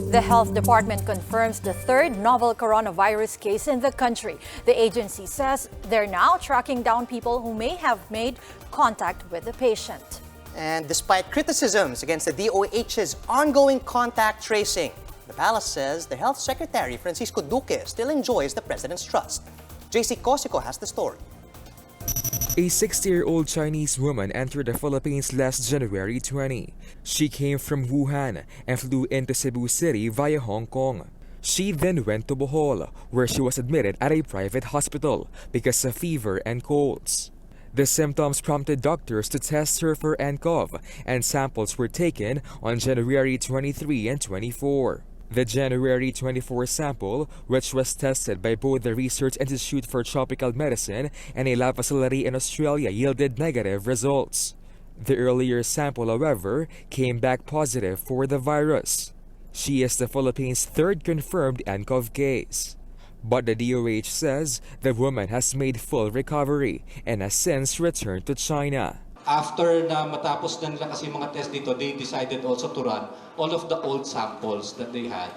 The health department confirms the third novel coronavirus case in the country. The agency says they're now tracking down people who may have made contact with the patient. And despite criticisms against the DOH's ongoing contact tracing, the palace says the health secretary, Francisco Duque, still enjoys the president's trust. JC Cosico has the story. A 60-year-old Chinese woman entered the Philippines last January 20. She came from Wuhan and flew into Cebu City via Hong Kong. She then went to Bohol, where she was admitted at a private hospital because of fever and colds. The symptoms prompted doctors to test her for nCoV, and samples were taken on January 23 and 24. The January 24 sample, which was tested by both the Research Institute for Tropical Medicine and a lab facility in Australia, yielded negative results. The earlier sample, however, came back positive for the virus. She is the Philippines' third confirmed nCoV case. But the DOH says the woman has made full recovery and has since returned to China. After na matapos na nila kasi mga test dito, they decided also to run all of the old samples that they had.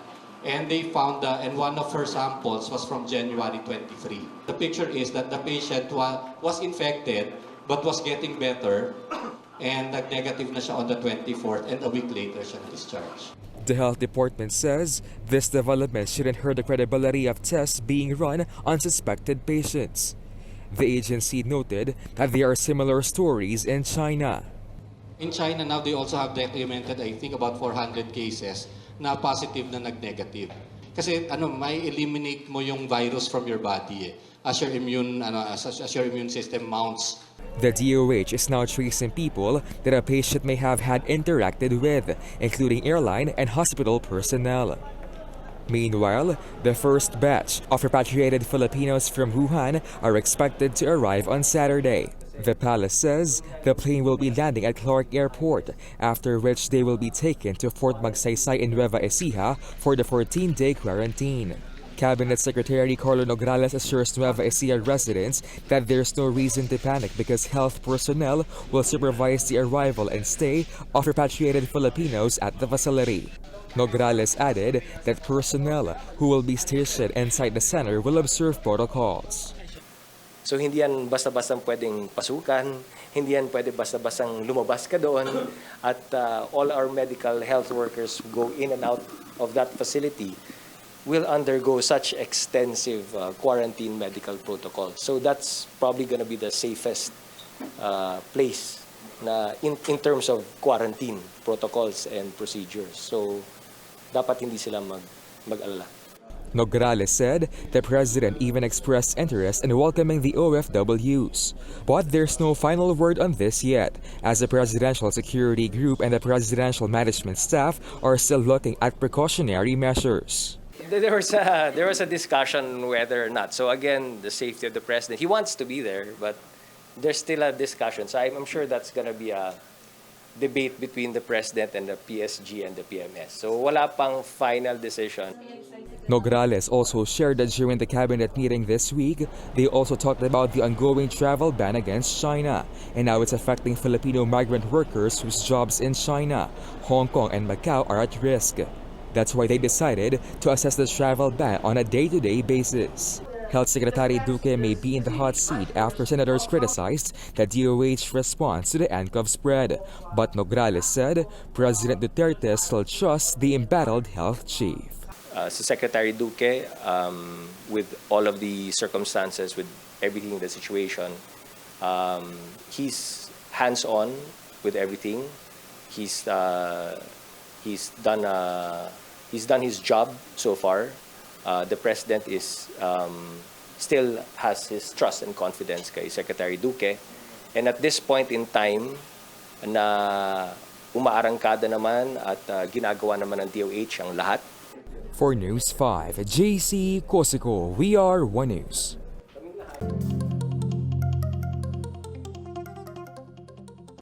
And they found, and one of her samples was from January 23. The picture is that the patient was infected but was getting better, and nag-negative na siya on the 24th, and a week later siya na-discharged. The health department says this development shouldn't hurt the credibility of tests being run on suspected patients. The agency noted that there are similar stories in China. In China now, they also have documented, I think, about 400 cases na positive na nag-negative. Kasi may eliminate mo yung virus from your body as your immune system mounts. The DOH is now tracing people that a patient may have had interacted with, including airline and hospital personnel. Meanwhile, the first batch of repatriated Filipinos from Wuhan are expected to arrive on Saturday. The palace says the plane will be landing at Clark Airport, after which they will be taken to Fort Magsaysay in Nueva Ecija for the 14-day quarantine. Cabinet Secretary Karlo Nograles assures Nueva Ecija residents that there's no reason to panic because health personnel will supervise the arrival and stay of repatriated Filipinos at the facility. Nograles added that personnel who will be stationed inside the center will observe protocols. So hindi yan basta-bastang pwedeng pasukan, hindi yan pwede basta-bastang lumabas ka doon, at all our medical health workers who go in and out of that facility will undergo such extensive quarantine medical protocols. So that's probably going to be the safest place na in terms of quarantine protocols and procedures. So dapat hindi sila mag-alala. Nograles said the president even expressed interest in welcoming the OFWs. But there's no final word on this yet, as the Presidential Security Group and the Presidential Management Staff are still looking at precautionary measures. There was a discussion whether or not. So again, the safety of the president. He wants to be there, but there's still a discussion. So I'm sure that's going to be a debate between the president and the PSG and the PMS. So wala pang final decision. Nograles also shared that during the cabinet meeting this week, they also talked about the ongoing travel ban against China and how it's affecting Filipino migrant workers whose jobs in China, Hong Kong, and Macau are at risk. That's why they decided to assess the travel ban on a day-to-day basis. Health Secretary Duque may be in the hot seat after senators criticized the DOH response to the nCoV spread. But Nograles said President Duterte still trusts the embattled health chief. So Secretary Duque, with all of the circumstances, with everything, the situation, he's hands-on with everything. He's done his job so far. The president is still has his trust and confidence kay Secretary Duque, and at this point in time na umaarangkada naman at ginagawa naman ng DOH ang lahat. For News 5, JC Cosico, we are One News.